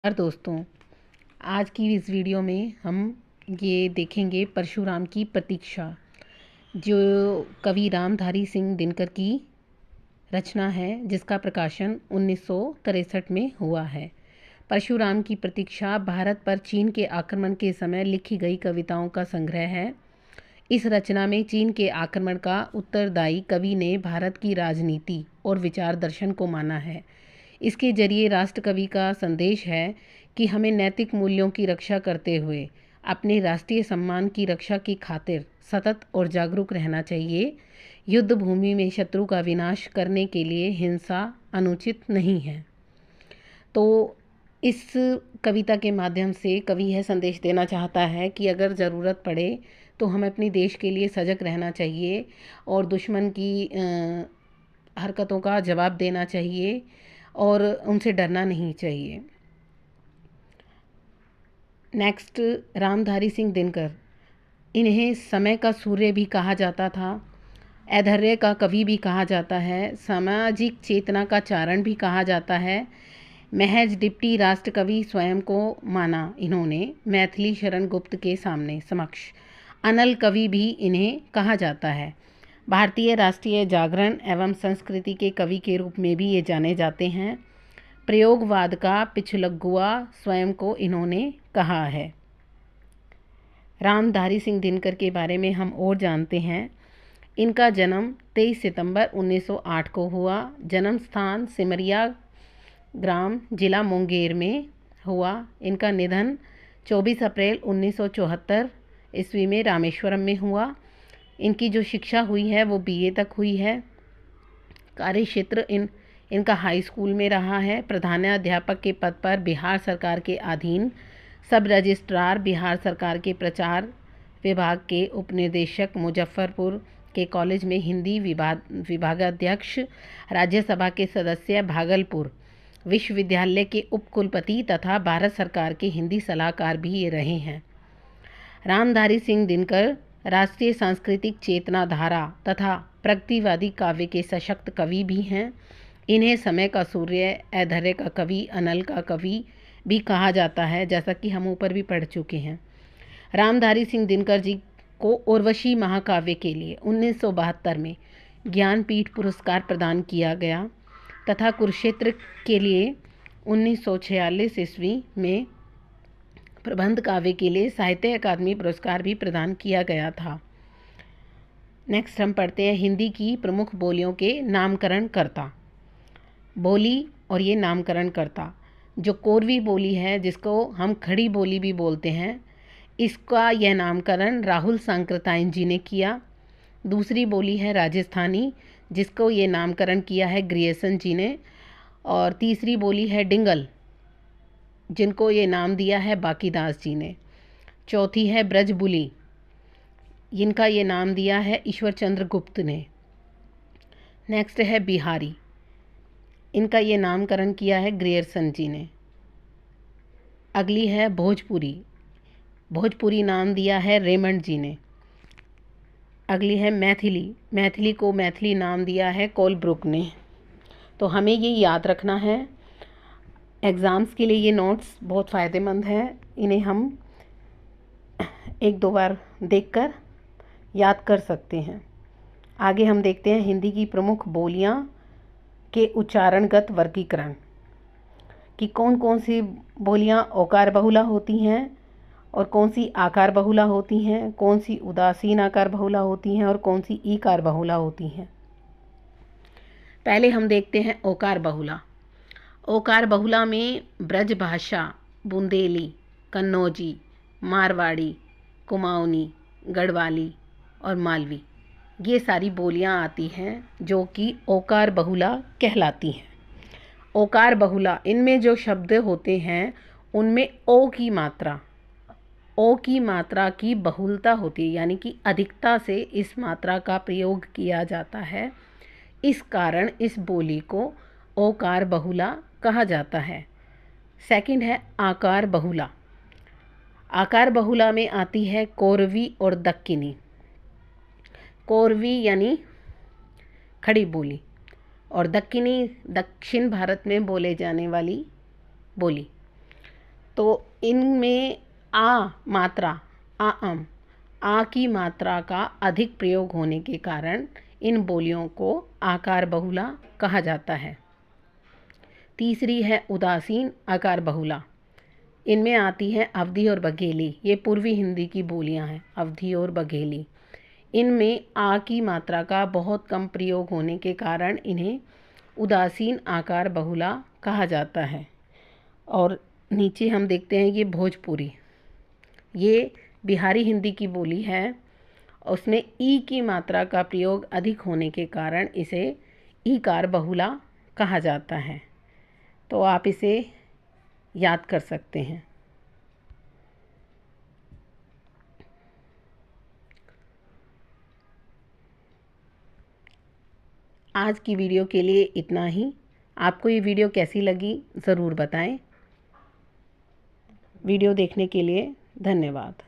और दोस्तों, आज की इस वीडियो में हम ये देखेंगे परशुराम की प्रतीक्षा, जो कवि रामधारी सिंह दिनकर की रचना है, जिसका प्रकाशन 1963 में हुआ है। परशुराम की प्रतीक्षा भारत पर चीन के आक्रमण के समय लिखी गई कविताओं का संग्रह है। इस रचना में चीन के आक्रमण का उत्तरदायी कवि ने भारत की राजनीति और विचार दर्शन को माना है। इसके जरिए राष्ट्रकवि का संदेश है कि हमें नैतिक मूल्यों की रक्षा करते हुए अपने राष्ट्रीय सम्मान की रक्षा की खातिर सतत और जागरूक रहना चाहिए। युद्ध भूमि में शत्रु का विनाश करने के लिए हिंसा अनुचित नहीं है। तो इस कविता के माध्यम से कवि यह संदेश देना चाहता है कि अगर ज़रूरत पड़े तो हमें अपने देश के लिए सजग रहना चाहिए और दुश्मन की हरकतों का जवाब देना चाहिए और उनसे डरना नहीं चाहिए। नेक्स्ट, रामधारी सिंह दिनकर। इन्हें समय का सूर्य भी कहा जाता था, ऐधर्य का कवि भी कहा जाता है, सामाजिक चेतना का चारण भी कहा जाता है। महज डिप्टी राष्ट्रकवि स्वयं को माना इन्होंने मैथिली शरण गुप्त के सामने समक्ष। अनल कवि भी इन्हें कहा जाता है। भारतीय राष्ट्रीय जागरण एवं संस्कृति के कवि के रूप में भी ये जाने जाते हैं। प्रयोगवाद का पिछलग्गुआ स्वयं को इन्होंने कहा है। रामधारी सिंह दिनकर के बारे में हम और जानते हैं। इनका जन्म 23 सितंबर 1908 को हुआ। जन्म स्थान सिमरिया ग्राम, जिला मुंगेर में हुआ। इनका निधन 24 अप्रैल 1974 ईस्वी में रामेश्वरम में हुआ। इनकी जो शिक्षा हुई है वो बीए तक हुई है। कार्य क्षेत्र इनका हाई स्कूल में रहा है। प्रधानाध्यापक के पद पर बिहार सरकार के अधीन, सब रजिस्ट्रार बिहार सरकार के प्रचार विभाग के उपनिदेशक, मुजफ्फरपुर के कॉलेज में हिंदी विभागाध्यक्ष, राज्यसभा के सदस्य, भागलपुर विश्वविद्यालय के उपकुलपति तथा भारत सरकार के हिंदी सलाहकार भी ये रहे हैं। रामधारी सिंह दिनकर राष्ट्रीय सांस्कृतिक चेतना धारा तथा प्रगतिवादी काव्य के सशक्त कवि भी हैं। इन्हें समय का सूर्य, ऐधर्य का कवि, अनल का कवि भी कहा जाता है, जैसा कि हम ऊपर भी पढ़ चुके हैं। रामधारी सिंह दिनकर जी को उर्वशी महाकाव्य के लिए 1972 में ज्ञानपीठ पुरस्कार प्रदान किया गया तथा कुरुक्षेत्र के लिए 1946 ईस्वी में प्रबंध काव्य के लिए साहित्य अकादमी पुरस्कार भी प्रदान किया गया था। नेक्स्ट हम पढ़ते हैं हिंदी की प्रमुख बोलियों के नामकरण कर्ता। बोली और ये नामकरण कर्ता, जो कोरवी बोली है, जिसको हम खड़ी बोली भी बोलते हैं, इसका यह नामकरण राहुल सांकृतायन जी ने किया। दूसरी बोली है राजस्थानी, जिसको ये नामकरण किया है ग्रियर्सन जी ने। और तीसरी बोली है डिंगल, जिनको ये नाम दिया है बाकीदास जी ने। चौथी है ब्रजबुली, जिनका ये नाम दिया है ईश्वर चंद्र गुप्त ने। नेक्स्ट है बिहारी, इनका ये नामकरण किया है ग्रियर्सन जी ने। अगली है भोजपुरी, भोजपुरी नाम दिया है रेमंड जी ने। अगली है मैथिली, मैथिली को मैथिली नाम दिया है कोलब्रुक ने। तो हमें ये याद रखना है। एग्ज़ाम्स के लिए ये नोट्स बहुत फ़ायदेमंद हैं। इन्हें हम एक दो बार देखकर याद कर सकते हैं। आगे हम देखते हैं हिंदी की प्रमुख बोलियां के उच्चारणगत वर्गीकरण, कि कौन कौन सी बोलियां ओकार बहुला होती हैं और कौन सी आकार बहुला होती हैं, कौन सी उदासीन आकार बहुला होती हैं और कौन सी ईकार बहुला होती हैं। पहले हम देखते हैं ओकार बहुला। ओकार बहुला में ब्रज भाषा, बुंदेली, कन्नौजी, मारवाड़ी, कुमाऊनी, गढ़वाली और मालवी, ये सारी बोलियां आती हैं जो कि ओकार बहुला कहलाती हैं। ओकार बहुला, इनमें जो शब्द होते हैं उनमें ओ की मात्रा की बहुलता होती है, यानी कि अधिकता से इस मात्रा का प्रयोग किया जाता है। इस कारण इस बोली को ओकार बहुला कहा जाता है। सेकंड है आकार बहुला। आकार बहुला में आती है कोरवी और दक्किनी। कोरवी यानी खड़ी बोली और दक्किनी दक्षिण भारत में बोले जाने वाली बोली। तो इनमें आ मात्रा आ की मात्रा का अधिक प्रयोग होने के कारण इन बोलियों को आकार बहुला कहा जाता है। तीसरी है उदासीन आकार बहुला। इनमें आती है अवधी और बघेली। ये पूर्वी हिंदी की बोलियां हैं, अवधी और बघेली। इनमें आ की मात्रा का बहुत कम प्रयोग होने के कारण इन्हें उदासीन आकार बहुला कहा जाता है। और नीचे हम देखते हैं ये भोजपुरी, ये बिहारी हिंदी की बोली है। उसमें ई की मात्रा का प्रयोग अधिक होने के कारण इसे ईकार बहुला कहा जाता है। तो आप इसे याद कर सकते हैं। आज की वीडियो के लिए इतना ही। आपको ये वीडियो कैसी लगी ज़रूर बताएं। वीडियो देखने के लिए धन्यवाद।